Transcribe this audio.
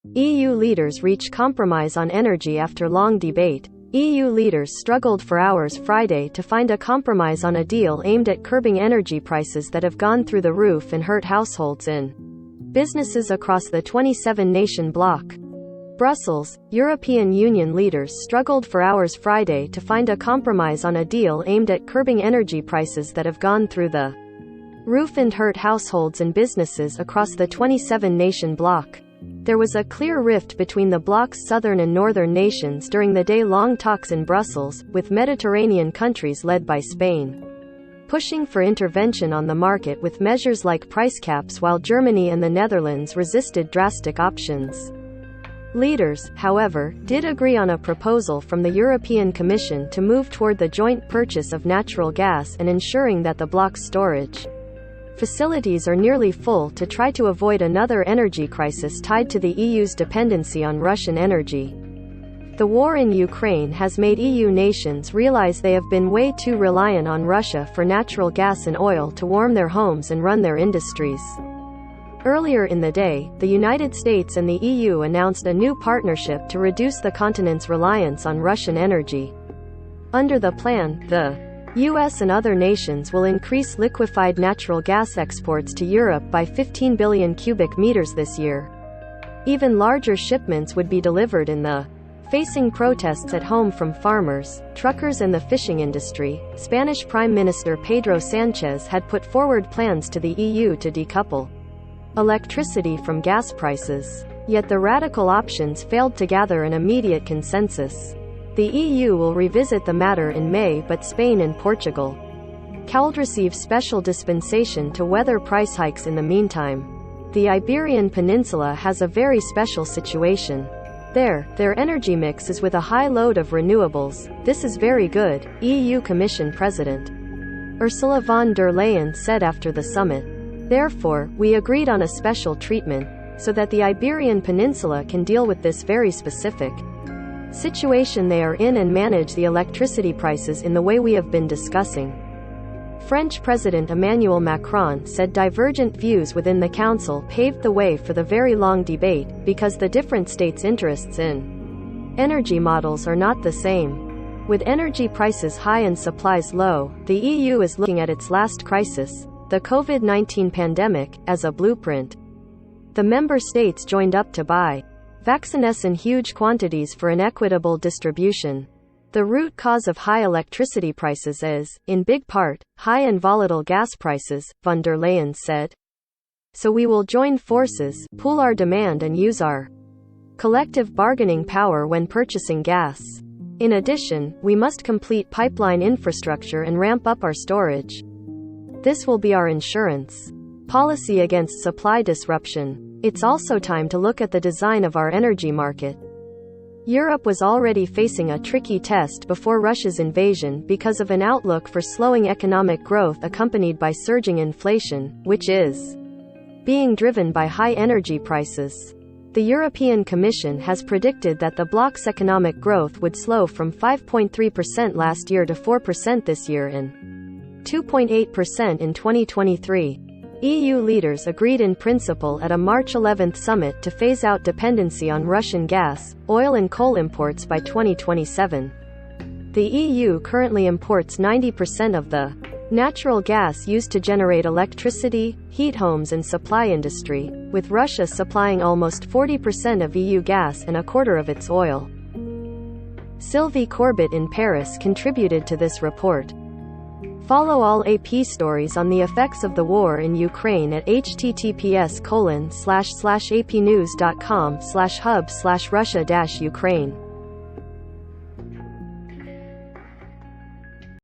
EU leaders reach compromise on energy after long debate. EU leaders struggled for hours Friday to find a compromise on a deal aimed at curbing energy prices that have gone through the roof and hurt households and businesses across the 27-nation bloc. Brussels, European Union leaders struggled for hours Friday to find a compromise on a deal aimed at curbing energy prices that have gone through the roof and hurt households and businesses across the 27-nation bloc. There was a clear rift between the bloc's southern and northern nations during the day-long talks in Brussels, with Mediterranean countries led by Spain pushing for intervention on the market with measures like price caps, while Germany and the Netherlands resisted drastic options. Leaders, however, did agree on a proposal from the European Commission to move toward the joint purchase of natural gas and ensuring that the bloc's storage facilities are nearly full to try to avoid another energy crisis tied to the EU's dependency on Russian energy. The war in Ukraine has made EU nations realize they have been way too reliant on Russia for natural gas and oil to warm their homes and run their industries. Earlier in the day, the United States and the EU announced a new partnership to reduce the continent's reliance on Russian energy. Under the plan, the US and other nations will increase liquefied natural gas exports to Europe by 15 billion cubic meters this year. Even larger shipments would be delivered in the facing protests at home from farmers, truckers and the fishing industry. Spanish Prime Minister Pedro Sánchez had put forward plans to the EU to decouple electricity from gas prices. Yet the radical options failed to gather an immediate consensus. The EU will revisit the matter in May, but Spain and Portugal could receive special dispensation to weather price hikes in the meantime. The Iberian Peninsula has a very special situation. Their energy mix is with a high load of renewables. This is very good, EU Commission President Ursula von der Leyen said after the summit. Therefore, we agreed on a special treatment, so that the Iberian Peninsula can deal with this very specific situation they are in and manage the electricity prices in the way we have been discussing. French President Emmanuel Macron said divergent views within the Council paved the way for the very long debate, because the different states' interests in energy models are not the same. With energy prices high and supplies low, the EU is looking at its last crisis, the COVID-19 pandemic, as a blueprint. The member states joined up to buy vaccines in huge quantities for an equitable distribution. The root cause of high electricity prices is, in big part, high and volatile gas prices, von der Leyen said. So we will join forces, pool our demand and use our collective bargaining power when purchasing gas. In addition, we must complete pipeline infrastructure and ramp up our storage. This will be our insurance policy against supply disruption. It's also time to look at the design of our energy market. Europe was already facing a tricky test before Russia's invasion because of an outlook for slowing economic growth accompanied by surging inflation, which is being driven by high energy prices. The European Commission has predicted that the bloc's economic growth would slow from 5.3% last year to 4% this year and 2.8% in 2023. EU leaders agreed in principle at a March 11 summit to phase out dependency on Russian gas, oil and coal imports by 2027. The EU currently imports 90% of the natural gas used to generate electricity, heat homes and supply industry, with Russia supplying almost 40% of EU gas and a quarter of its oil. Sylvie Corbett in Paris contributed to this report. Follow all AP stories on the effects of the war in Ukraine at https://apnews.com/hub/Russia-Ukraine.